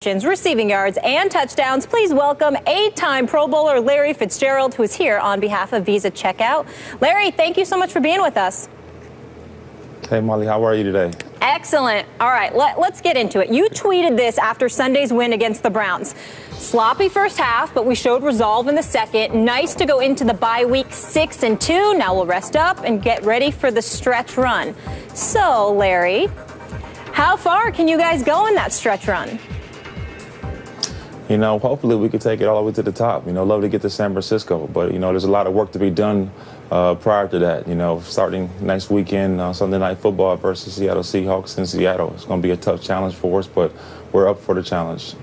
receptions, receiving yards, and touchdowns. Please welcome 8-time Pro Bowler Larry Fitzgerald, who is here on behalf of Visa Checkout. Larry, thank you so much for being with us. Hey, Molly, how are you today? Excellent. All right, let's get into it. You tweeted this after Sunday's win against the Browns. Sloppy first half, but we showed resolve in the second. Nice to go into the bye week 6-2. Now we'll rest up and get ready for the stretch run. So, Larry, how far can you guys go in that stretch run? You know, hopefully we could take it all the way to the top. You know, love to get to San Francisco, but, you know, there's a lot of work to be done prior to that. You know, starting next weekend, Sunday Night Football versus Seattle Seahawks in Seattle. It's going to be a tough challenge for us, but we're up for the challenge.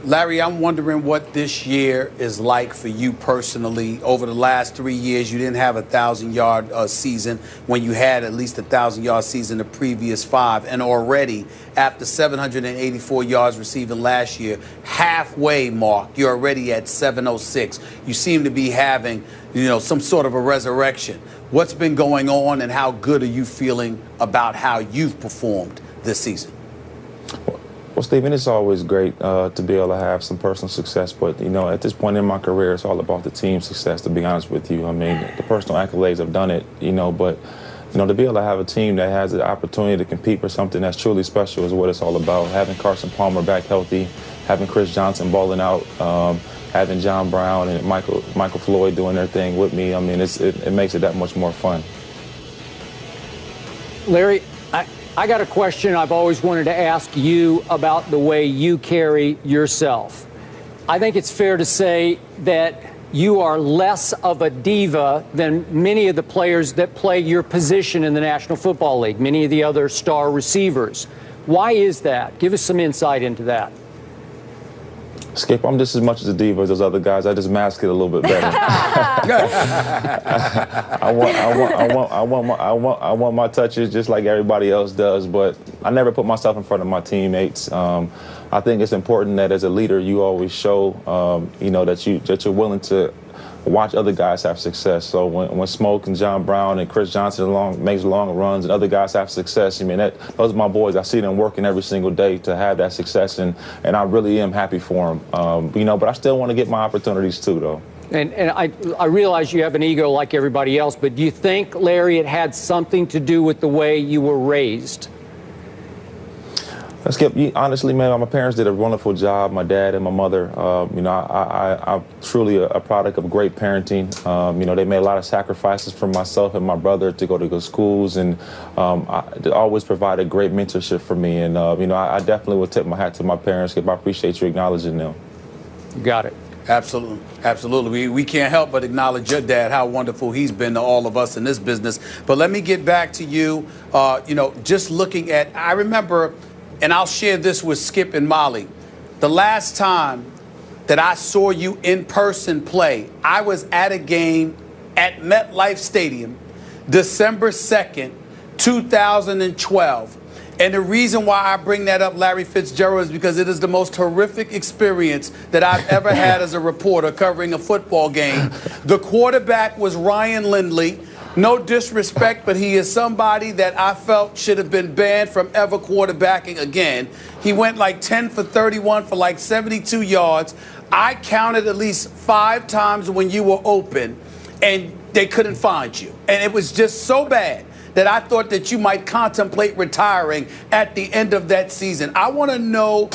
Larry, I'm wondering what this year is like for you personally. Over the last 3 years, you didn't have a 1,000-yard season when you had at least a 1,000-yard season the previous 5. And already, after 784 yards receiving last year, halfway mark, you're already at 706. You seem to be having, you know, some sort of a resurrection. What's been going on, and how good are you feeling about how you've performed this season? Well, Stephen, it's always great to be able to have some personal success, but, you know, at this point in my career, it's all about the team success, to be honest with you. I mean, the personal accolades have done it, you know, but, you know, to be able to have a team that has the opportunity to compete for something that's truly special is what it's all about. Having Carson Palmer back healthy, having Chris Johnson balling out, having John Brown and Michael Floyd doing their thing with me, I mean, it makes it that much more fun. Larry, I got a question I've always wanted to ask you about the way you carry yourself. I think it's fair to say that you are less of a diva than many of the players that play your position in the National Football League, many of the other star receivers. Why is that? Give us some insight into that. Skip, I'm just as much as a diva as those other guys. I just mask it a little bit better. I want my touches just like everybody else does, but I never put myself in front of my teammates. I think it's important that as a leader, you always show, you know, that you're willing to watch other guys have success. So when Smoke and John Brown and Chris Johnson makes long runs and other guys have success, I mean, those are my boys. I see them working every single day to have that success, and I really am happy for them. You know, but I still want to get my opportunities too, though. And I realize you have an ego like everybody else, but do you think, Larry, it had something to do with the way you were raised? Skip, honestly, man, my parents did a wonderful job, my dad and my mother. You know, I'm truly a product of great parenting. You know, they made a lot of sacrifices for myself and my brother to go to good schools, and they always provided great mentorship for me. And, you know, I definitely would tip my hat to my parents, Skip. I appreciate you acknowledging them. You got it. Absolutely. Absolutely. We can't help but acknowledge your dad, how wonderful he's been to all of us in this business. But let me get back to you. You know, just looking at, I remember, and I'll share this with Skip and Molly, the last time that I saw you in person play, I was at a game at MetLife Stadium, December 2nd, 2012. And the reason why I bring that up, Larry Fitzgerald, is because it is the most horrific experience that I've ever had as a reporter covering a football game. The quarterback was Ryan Lindley. No disrespect, but he is somebody that I felt should have been banned from ever quarterbacking again. He went like 10 for 31 for like 72 yards. I counted at least 5 times when you were open, and they couldn't find you. And it was just so bad that I thought that you might contemplate retiring at the end of that season. I want to know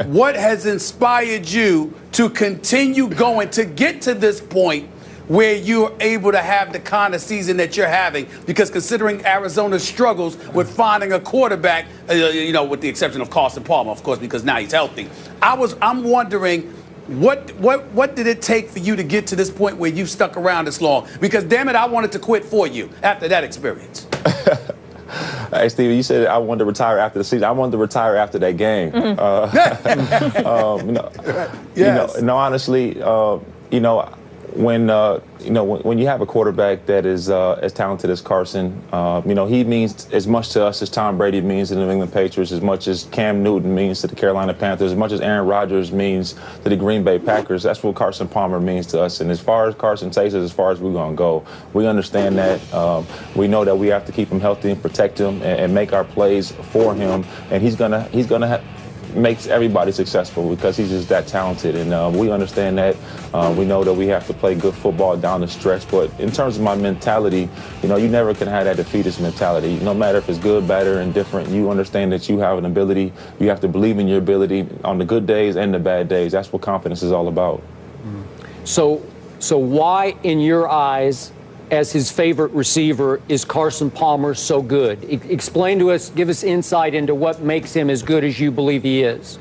what has inspired you to continue going, to get to this point where you're able to have the kind of season that you're having, because considering Arizona's struggles with finding a quarterback, you know, with the exception of Carson Palmer, of course, because now he's healthy. I'm wondering, what did it take for you to get to this point where you stuck around this long? Because, damn it, I wanted to quit for you after that experience. Hey, Stevie, you said I wanted to retire after the season. I wanted to retire after that game. No, honestly, you know, when you have a quarterback that is as talented as Carson, you know, he means as much to us as Tom Brady means to the New England Patriots, as much as Cam Newton means to the Carolina Panthers, as much as Aaron Rodgers means to the Green Bay Packers. That's what Carson Palmer means to us. And as far as Carson takes us, as far as we're going to go, we understand that. We know that we have to keep him healthy and protect him and make our plays for him. And he's gonna makes everybody successful because he's just that talented. And we understand that. We know that we have to play good football down the stretch. But in terms of my mentality, you know, you never can have that defeatist mentality. No matter if it's good, bad, or indifferent, you understand that you have an ability. You have to believe in your ability on the good days and the bad days. That's what confidence is all about. So why, in your eyes, as his favorite receiver, is Carson Palmer so good? Explain to us, give us insight into what makes him as good as you believe he is.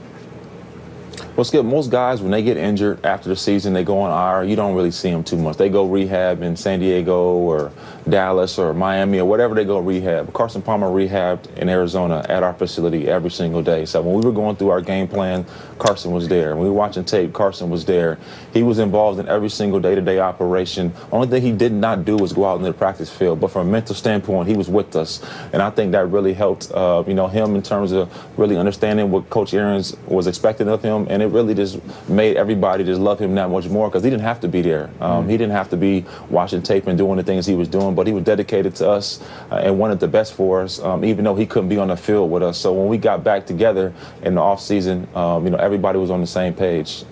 Well, Skip, most guys, when they get injured after the season, they go on IR. You don't really see them too much. They go rehab in San Diego or Dallas or Miami or whatever they go rehab. Carson Palmer rehabbed in Arizona at our facility every single day. So when we were going through our game plan, Carson was there. When we were watching tape, Carson was there. He was involved in every single day-to-day operation. Only thing he did not do was go out into the practice field. But from a mental standpoint, he was with us. And I think that really helped, you know, him in terms of really understanding what Coach Arians was expecting of him. And it really just made everybody just love him that much more because he didn't have to be there. He didn't have to be watching tape and doing the things he was doing, but he was dedicated to us and wanted the best for us, even though he couldn't be on the field with us. So when we got back together in the offseason, you know, everybody was on the same page.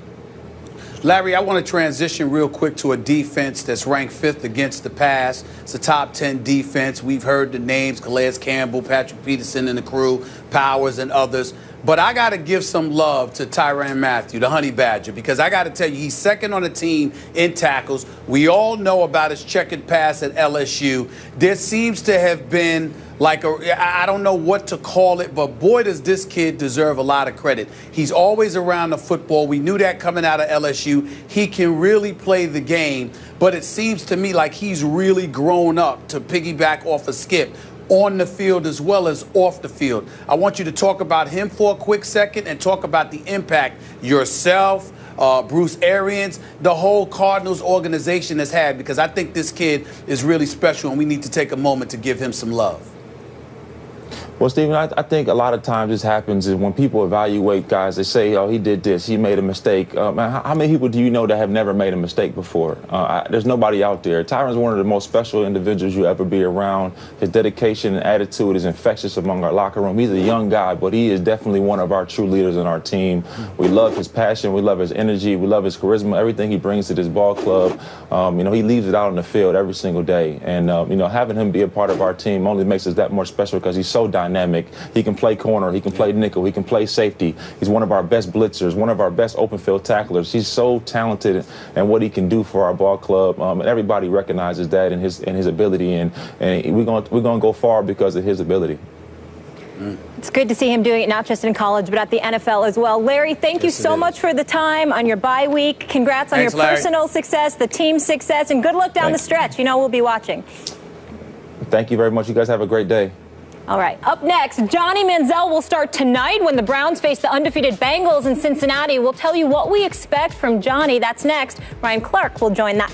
Larry, I want to transition real quick to a defense that's ranked 5th against the pass. It's a top 10 defense. We've heard the names, Calais Campbell, Patrick Peterson and the crew, Powers and others. But I got to give some love to Tyrann Mathieu, the Honey Badger, because I got to tell you, he's second on the team in tackles. We all know about his checkered pass at LSU. There seems to have been like I don't know what to call it, but boy, does this kid deserve a lot of credit. He's always around the football. We knew that coming out of LSU. He can really play the game, but it seems to me like he's really grown up, to piggyback off of Skip, on the field as well as off the field. I want you to talk about him for a quick second and talk about the impact yourself, Bruce Arians, the whole Cardinals organization has had, because I think this kid is really special and we need to take a moment to give him some love. Well, Stephen, I think a lot of times this happens is when people evaluate guys, they say, oh, he did this, he made a mistake. How many people do you know that have never made a mistake before? There's nobody out there. Tyrann's one of the most special individuals you'll ever be around. His dedication and attitude is infectious among our locker room. He's a young guy, but he is definitely one of our true leaders in our team. We love his passion. We love his energy. We love his charisma, everything he brings to this ball club. You know, he leaves it out on the field every single day. And, you know, having him be a part of our team only makes us that more special because he's so dynamic. He can play corner, he can play nickel, he can play safety. He's one of our best blitzers, one of our best open field tacklers. He's so talented and what he can do for our ball club, and everybody recognizes that in his ability, and we're going to go far because of his ability. It's good to see him doing it not just in college, but at the NFL as well. Larry, thank you so much for the time on your bye week. Congrats on your personal success, the team success, and good luck down the stretch. You know we'll be watching. Thank you very much. You guys have a great day. All right, up next, Johnny Manziel will start tonight when the Browns face the undefeated Bengals in Cincinnati. We'll tell you what we expect from Johnny. That's next. Ryan Clark will join that.